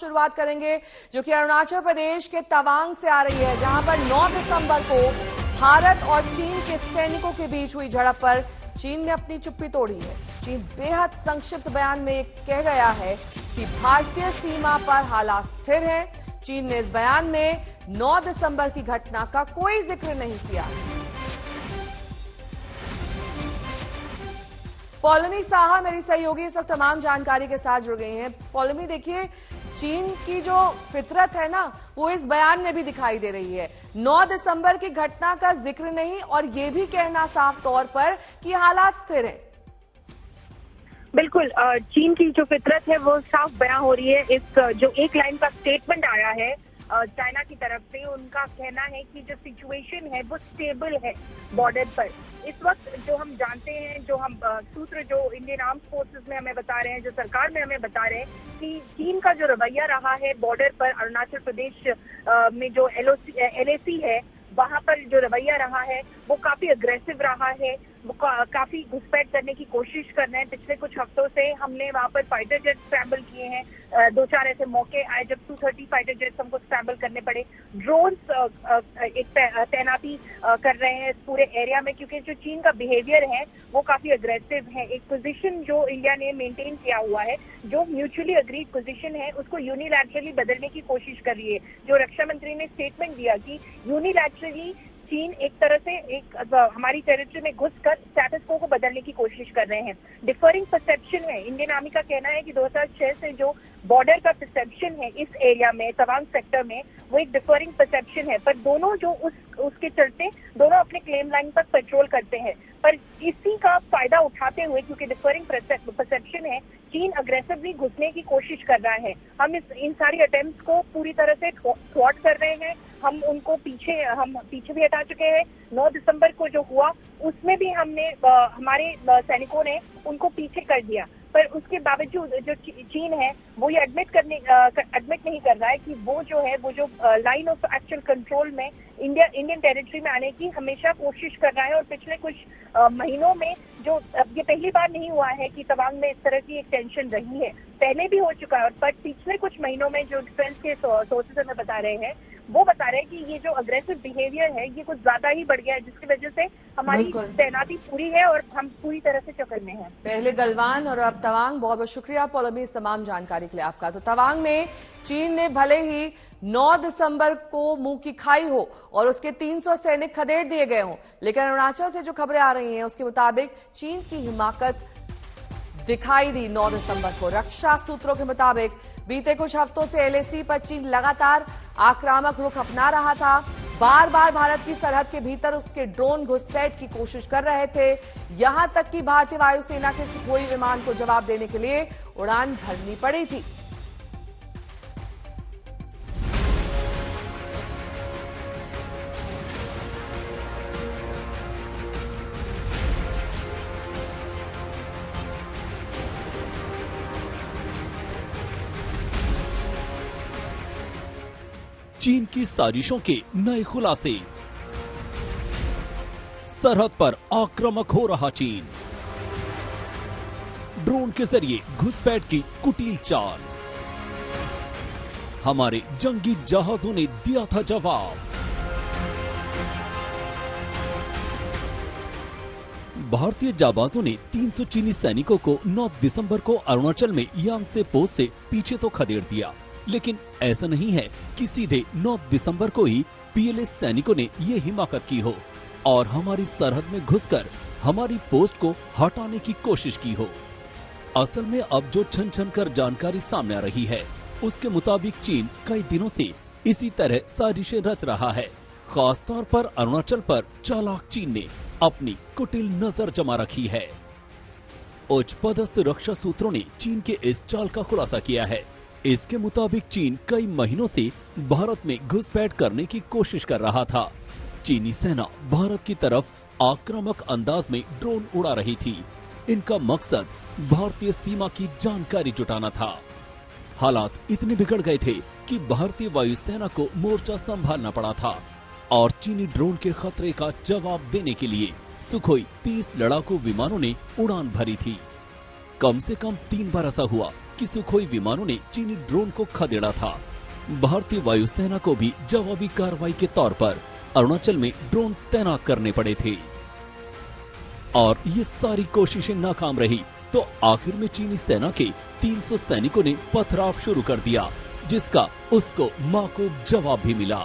शुरुआत करेंगे जो कि अरुणाचल प्रदेश के तवांग से आ रही है, जहां पर 9 दिसंबर को भारत और चीन के सैनिकों के बीच हुई झड़प पर चीन ने अपनी चुप्पी तोड़ी है। चीन बेहद संक्षिप्त बयान में कह गया है कि भारतीय सीमा पर हालात स्थिर हैं। चीन ने इस बयान में 9 दिसंबर की घटना का कोई जिक्र नहीं किया। पौलमी साहा मेरी सहयोगी इस वक्त तमाम जानकारी के साथ जुड़ गई हैं। पौलमी, देखिए, चीन की जो फितरत है ना, वो इस बयान में भी दिखाई दे रही है। 9 दिसंबर की घटना का जिक्र नहीं और ये भी कहना साफ तौर पर कि हालात स्थिर हैं। बिल्कुल, चीन की जो फितरत है वो साफ बयां हो रही है। इस जो एक लाइन का स्टेटमेंट आया है चाइना की तरफ से, उनका कहना है कि जो सिचुएशन है वो स्टेबल है बॉर्डर पर। इस वक्त जो हम जानते हैं, जो हम सूत्र जो इंडियन आर्म्ड फोर्सेस में हमें बता रहे हैं, जो सरकार में हमें बता रहे हैं कि चीन का जो रवैया रहा है बॉर्डर पर अरुणाचल प्रदेश में जो LAC है, वहां पर जो रवैया रहा है वो काफी अग्रेसिव रहा है। वो काफी घुसपैठ करने की कोशिश कर रहे हैं। पिछले कुछ हफ्तों से हमने वहां पर फाइटर जेट स्क्रैम्बल किए हैं। 2-4 ऐसे मौके आए जब 230 फाइटर जेट्स हमको स्क्रैम्बल करने पड़े। ड्रोन्स एक तैनाती कर रहे हैं इस पूरे एरिया में, क्योंकि जो चीन का बिहेवियर है वो काफी अग्रेसिव है। एक पोजीशन जो इंडिया ने मेंटेन किया हुआ है, जो म्यूचुअली अग्रीड पोजीशन है, उसको यूनिलैटरली बदलने की कोशिश कर रही है। जो रक्षा मंत्री ने स्टेटमेंट दिया कि यूनिलैटरली चीन एक तरह से हमारी टेरिटरी में घुसकर स्टेटस को बदलने की कोशिश कर रहे हैं। डिफरिंग परसेप्शन है। इंडियन आर्मी का कहना है कि 2006 से जो बॉर्डर का परसेप्शन है इस एरिया में, तवांग सेक्टर में, वो एक डिफरिंग परसेप्शन है। पर दोनों जो उसके चलते दोनों अपने क्लेम लाइन पर पेट्रोल करते हैं। पर इसी का फायदा उठाते हुए, क्योंकि डिफरिंग परसेप्शन है, चीन अग्रेसिवली घुसने की कोशिश कर रहा है। हम इन सारी अटेम्प्ट्स को पूरी तरह से थ्वॉट कर रहे हैं। हम उनको पीछे भी हटा चुके हैं। 9 दिसंबर को जो हुआ उसमें भी हमारे सैनिकों ने उनको पीछे कर दिया। पर उसके बावजूद जो चीन है वो ये एडमिट नहीं कर रहा है कि वो जो लाइन ऑफ एक्चुअल कंट्रोल में इंडियन टेरिटरी में आने की हमेशा कोशिश कर रहा है। और पिछले कुछ महीनों में ये पहली बार नहीं हुआ है कि तवांग में इस तरह की एक टेंशन रही है, पहले भी हो चुका है। पर पिछले कुछ महीनों में जो डिफेंस के सोर्सेज हमें बता रहे हैं, वो बता रहे हैं कि ये जो अग्रेसिव बिहेवियर है ये कुछ ज्यादा ही बढ़ गया है, जिसकी वजह से हमारी तैनाती पूरी है और हम पूरी तरह से चक्कर में हैं। पहले गलवान और अब तवांग। बहुत बहुत शुक्रिया पौलमी इस तमाम जानकारी के लिए आपका। तो तवांग में चीन ने भले ही 9 दिसंबर को मुंह की खाई हो और उसके 300 सैनिक खदेड़ दिए गए हों, लेकिन अरुणाचल से जो खबरें आ रही हैं उसके मुताबिक चीन की हिमाकत दिखाई दी 9 दिसंबर को। रक्षा सूत्रों के मुताबिक बीते कुछ हफ्तों से LAC पर चीन लगातार आक्रामक रुख अपना रहा था। बार बार भारत की सरहद के भीतर उसके ड्रोन घुसपैठ की कोशिश कर रहे थे। यहां तक कि भारतीय वायुसेना के सुखोई विमान को जवाब देने के लिए उड़ान भरनी पड़ी थी। चीन की साजिशों के नए खुलासे। सरहद पर आक्रामक हो रहा चीन। ड्रोन के जरिए घुसपैठ की कुटिल चाल। हमारे जंगी जहाजों ने दिया था जवाब। भारतीय जाबाजों ने 300 चीनी सैनिकों को 9 दिसंबर को अरुणाचल में यांगसे पोस्ट से पीछे तो खदेड़ दिया, लेकिन ऐसा नहीं है कि सीधे 9 दिसंबर को ही PLA सैनिकों ने ये हिमाकत की हो और हमारी सरहद में घुसकर हमारी पोस्ट को हटाने की कोशिश की हो। असल में अब जो छन छन कर जानकारी सामने आ रही है, उसके मुताबिक चीन कई दिनों से इसी तरह साजिशें रच रहा है। खास तौर पर अरुणाचल पर चालाक चीन ने अपनी कुटिल नजर जमा रखी है। उच्च पदस्थ रक्षा सूत्रों ने चीन के इस चाल का खुलासा किया है। इसके मुताबिक चीन कई महीनों से भारत में घुसपैठ करने की कोशिश कर रहा था। चीनी सेना भारत की तरफ आक्रामक अंदाज में ड्रोन उड़ा रही थी। इनका मकसद भारतीय सीमा की जानकारी जुटाना था। हालात इतने बिगड़ गए थे कि भारतीय वायुसेना को मोर्चा संभालना पड़ा था और चीनी ड्रोन के खतरे का जवाब देने के लिए सुखोई 30 लड़ाकू विमानों ने उड़ान भरी थी। कम से कम 3 बार ऐसा हुआ कि सुखोई विमानों ने चीनी ड्रोन को खदेड़ा था। भारतीय वायुसेना को भी जवाबी कार्रवाई के तौर पर अरुणाचल में ड्रोन तैनात करने पड़े थे और ये सारी कोशिशें नाकाम रही तो आखिर में चीनी सेना के 300 सैनिकों ने पथराव शुरू कर दिया, जिसका उसको माकूब जवाब भी मिला।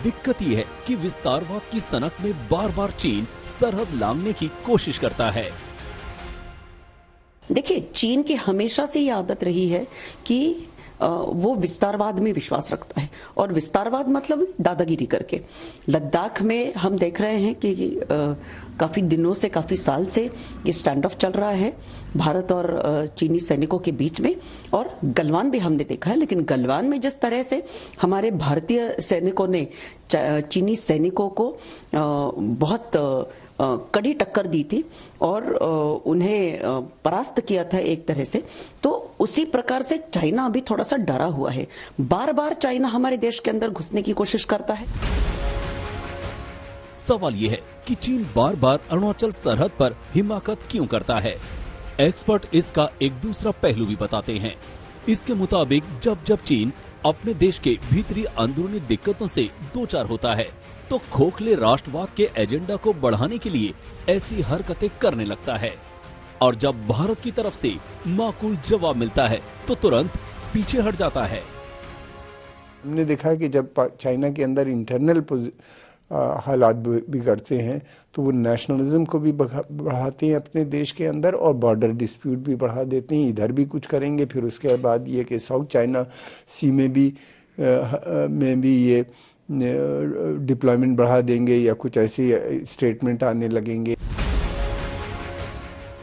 दिक्कत यह है कि विस्तारवाद की सनक में बार बार चीन सरहद लांघने की कोशिश करता है। देखिए, चीन की हमेशा से ये आदत रही है कि वो विस्तारवाद में विश्वास रखता है, और विस्तारवाद मतलब दादागिरी करके। लद्दाख में हम देख रहे हैं कि काफी दिनों से, काफी साल से ये स्टैंड ऑफ चल रहा है भारत और चीनी सैनिकों के बीच में, और गलवान भी हमने देखा है। लेकिन गलवान में जिस तरह से हमारे भारतीय सैनिकों ने चीनी सैनिकों को बहुत कड़ी टक्कर दी थी और उन्हें परास्त किया था एक तरह से, तो उसी प्रकार से चाइना अभी थोड़ा सा डरा हुआ है। बार बार चाइना हमारे देश के अंदर घुसने की कोशिश करता है। सवाल ये है कि चीन बार बार अरुणाचल सरहद पर हिमाकत क्यों करता है। एक्सपर्ट इसका एक दूसरा पहलू भी बताते हैं। इसके मुताबिक जब चीन अपने देश के भीतरी अंदरूनी दिक्कतों से दो चार होता है तो खोखले राष्ट्रवाद के एजेंडा को बढ़ाने के लिए ऐसी हरकतें करने लगता है, और जब भारत की तरफ से माकूल जवाब मिलता है तो तुरंत पीछे हट जाता है। हमने देखा कि जब चाइना के अंदर इंटरनल हालात बिगड़ते हैं तो वो नेशनलिज्म को भी बढ़ाते हैं अपने देश के अंदर, और बॉर्डर डिस्प्यूट भी बढ़ा देते हैं। इधर भी कुछ करेंगे, फिर उसके बाद ये कि साउथ चाइना सी में भी ये डिप्लॉयमेंट बढ़ा देंगे या कुछ ऐसे स्टेटमेंट आने लगेंगे।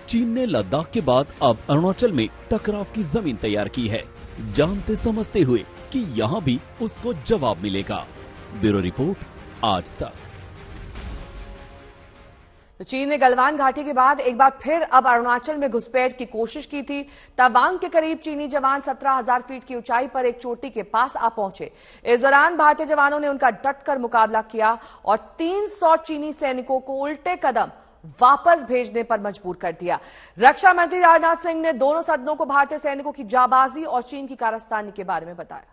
चीन ने लद्दाख के बाद अब अरुणाचल में टकराव की जमीन तैयार की है, जानते समझते हुए कि यहाँ भी उसको जवाब मिलेगा। ब्यूरो रिपोर्ट, आज तक। तो चीन ने गलवान घाटी के बाद एक बार फिर अब अरुणाचल में घुसपैठ की कोशिश की थी। तवांग के करीब चीनी जवान 17,000 फीट की ऊंचाई पर एक चोटी के पास आ पहुंचे। इस दौरान भारतीय जवानों ने उनका डटकर मुकाबला किया और 300 चीनी सैनिकों को उल्टे कदम वापस भेजने पर मजबूर कर दिया। रक्षा मंत्री राजनाथ सिंह ने दोनों सदनों को भारतीय सैनिकों की जाबाजी और चीन की कारस्तानी के बारे में बताया।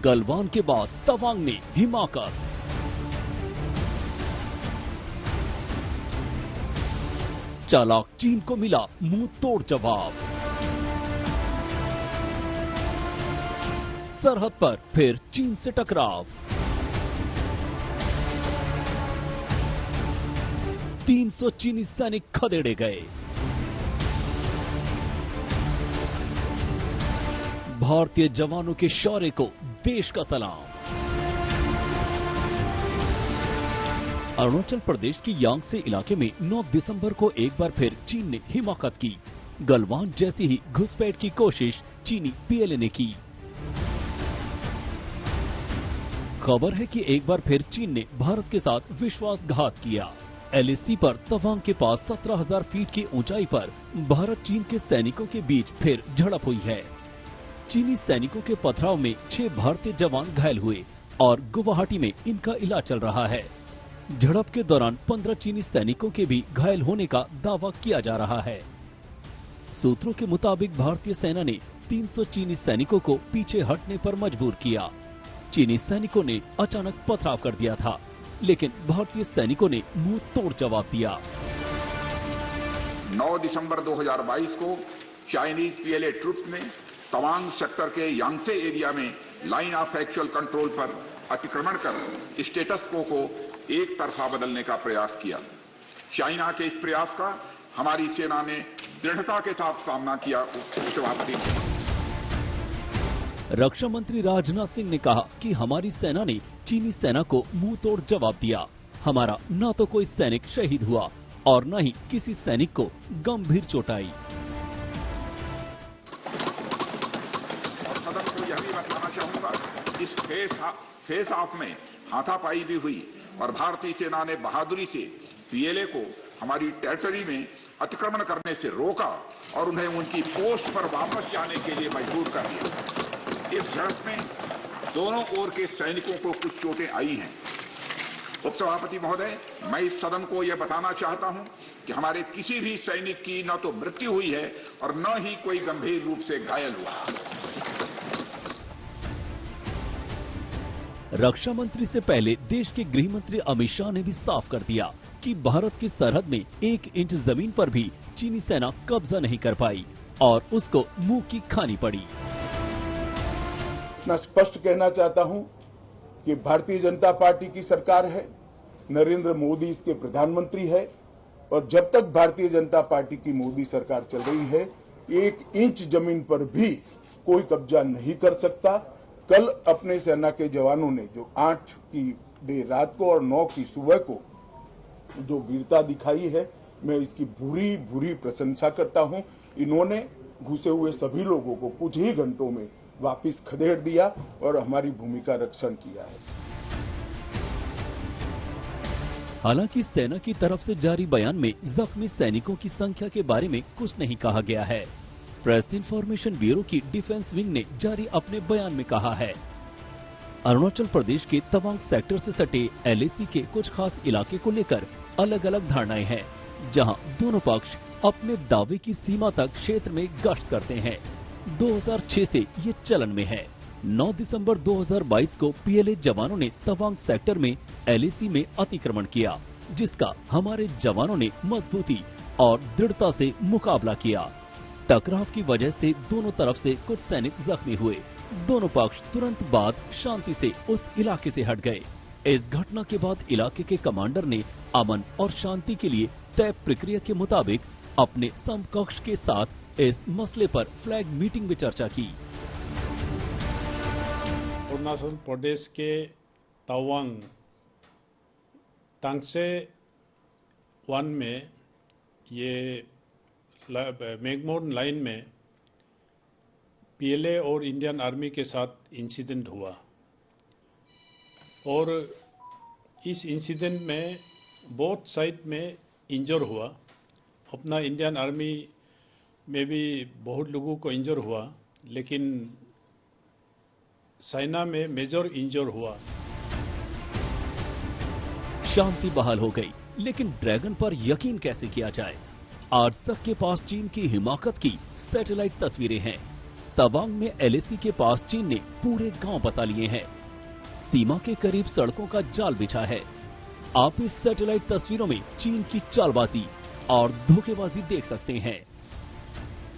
गलवान के बाद तवांग ने हिमाकत। चालाक चीन को मिला मुंह तोड़ जवाब। सरहद पर फिर चीन से टकराव। 300 चीनी सैनिक खदेड़े गए। भारतीय जवानों के शौर्य को देश का सलाम। अरुणाचल प्रदेश की यांगसे इलाके में 9 दिसंबर को एक बार फिर चीन ने हिमाकत की। गलवान जैसी ही घुसपैठ की कोशिश चीनी पीएलए ने की। खबर है कि एक बार फिर चीन ने भारत के साथ विश्वासघात किया। एलएसी पर तवांग के पास 17,000 फीट की ऊंचाई पर भारत चीन के सैनिकों के बीच फिर झड़प हुई है। चीनी सैनिकों के पथराव में 6 भारतीय जवान घायल हुए और गुवाहाटी में इनका इलाज चल रहा है। झड़प के दौरान 15 चीनी सैनिकों के भी घायल होने का दावा किया जा रहा है। सूत्रों के मुताबिक भारतीय सेना ने 300 चीनी सैनिकों को पीछे हटने पर मजबूर किया। चीनी सैनिकों ने अचानक पथराव कर दिया था, लेकिन भारतीय सैनिकों ने मुंह तोड़ जवाब दिया। 9 दिसंबर 2022 को चाइनीज पीएलए ट्रूप्स ने तवांग सेक्टर के यांगसे एरिया में लाइन ऑफ एक्चुअल कंट्रोल पर अतिक्रमण कर स्टेटस को एक तरफा बदलने का प्रयास किया। चाइना के इस प्रयास का हमारी सेना ने दृढ़ता के साथ सामना किया। रक्षा मंत्री राजनाथ सिंह ने कहा कि हमारी सेना ने चीनी सेना को मुंह तोड़ जवाब दिया। हमारा न तो कोई सैनिक शहीद हुआ और न ही किसी सैनिक को गंभीर चोट आई। इस फेस ऑफ में हाथापाई भी हुई और भारतीय सेना ने बहादुरी से पीएलए को हमारी टेरिटरी में अतिक्रमण करने से रोका और उन्हें उनकी पोस्ट पर वापस जाने के लिए मजबूर कर दिया। इस झड़प में दोनों ओर के सैनिकों को कुछ चोटें आई हैं। उपसभापति महोदय, मैं इस सदन को यह बताना चाहता हूं कि हमारे किसी भी सैनिक की न तो मृत्यु हुई है और न ही कोई गंभीर रूप से घायल हुआ। रक्षा मंत्री से पहले देश के गृह मंत्री अमित शाह ने भी साफ कर दिया कि भारत की सरहद में 1 इंच जमीन पर भी चीनी सेना कब्जा नहीं कर पाई और उसको मुंह की खानी पड़ी। मैं स्पष्ट कहना चाहता हूं कि भारतीय जनता पार्टी की सरकार है, नरेंद्र मोदी इसके प्रधानमंत्री है और जब तक भारतीय जनता पार्टी की मोदी सरकार चल रही है 1 इंच जमीन पर भी कोई कब्जा नहीं कर सकता। कल अपने सेना के जवानों ने जो 8 की देर रात को और 9 की सुबह को जो वीरता दिखाई है, मैं इसकी भूरी भूरी प्रशंसा करता हूं। इन्होंने घुसे हुए सभी लोगों को कुछ ही घंटों में वापस खदेड़ दिया और हमारी भूमि का रक्षण किया है। हालांकि सेना की तरफ से जारी बयान में जख्मी सैनिकों की संख्या के बारे में कुछ नहीं कहा गया है। प्रेस इन्फॉर्मेशन ब्यूरो की डिफेंस विंग ने जारी अपने बयान में कहा है, अरुणाचल प्रदेश के तवांग सेक्टर से सटे एलएसी के कुछ खास इलाके को लेकर अलग अलग धारणाएं हैं, जहां दोनों पक्ष अपने दावे की सीमा तक क्षेत्र में गश्त करते हैं। 2006 से ये चलन में है। 9 दिसंबर 2022 को पीएलए जवानों ने तवांग सेक्टर में एलएसी में अतिक्रमण किया, जिसका हमारे जवानों ने मजबूती और दृढ़ता से मुकाबला किया। टकराव की वजह से दोनों तरफ से कुछ सैनिक जख्मी हुए। दोनों पक्ष तुरंत बाद शांति से उस इलाके से हट गए। इस घटना के बाद इलाके के कमांडर ने अमन और शांति के लिए तय प्रक्रिया के मुताबिक अपने समकक्ष के साथ इस मसले पर फ्लैग मीटिंग में चर्चा की। अरुणाचल प्रदेश के तवांग तांगसे 1 में ये मैकमोहन लाइन में पीएलए और इंडियन आर्मी के साथ इंसिडेंट हुआ और इस इंसिडेंट में बोथ साइड में इंजर हुआ। अपना इंडियन आर्मी में भी बहुत लोगों को इंजर हुआ, लेकिन सेना में मेजर इंजर हुआ। शांति बहाल हो गई, लेकिन ड्रैगन पर यकीन कैसे किया जाए? आज तक के पास चीन की हिमाकत की सैटेलाइट तस्वीरें हैं। तवांग में एलएसी के पास चीन ने पूरे गांव बसा लिए हैं। सीमा के करीब सड़कों का जाल बिछा है। आप इस सैटेलाइट तस्वीरों में चीन की चालबाजी और धोखेबाजी देख सकते हैं।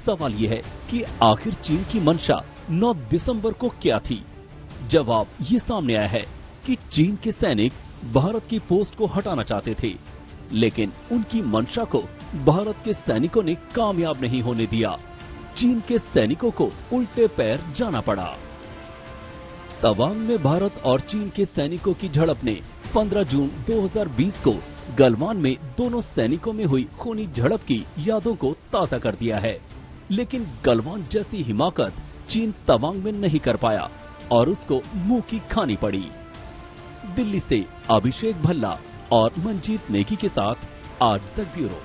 सवाल यह है कि आखिर चीन की मंशा 9 दिसंबर को क्या थी? जवाब ये सामने आया है कि चीन के सैनिक भारत की पोस्ट को हटाना चाहते थे, लेकिन उनकी मंशा को भारत के सैनिकों ने कामयाब नहीं होने दिया। चीन के सैनिकों को उल्टे पैर जाना पड़ा। तवांग में भारत और चीन के सैनिकों की झड़प ने 15 जून 2020 को गलवान में दोनों सैनिकों में हुई खूनी झड़प की यादों को ताजा कर दिया है। लेकिन गलवान जैसी हिमाकत चीन तवांग में नहीं कर पाया और उसको मुंह की खानी पड़ी। दिल्ली से अभिषेक भल्ला और मंजीत नेगी के साथ आज तक ब्यूरो।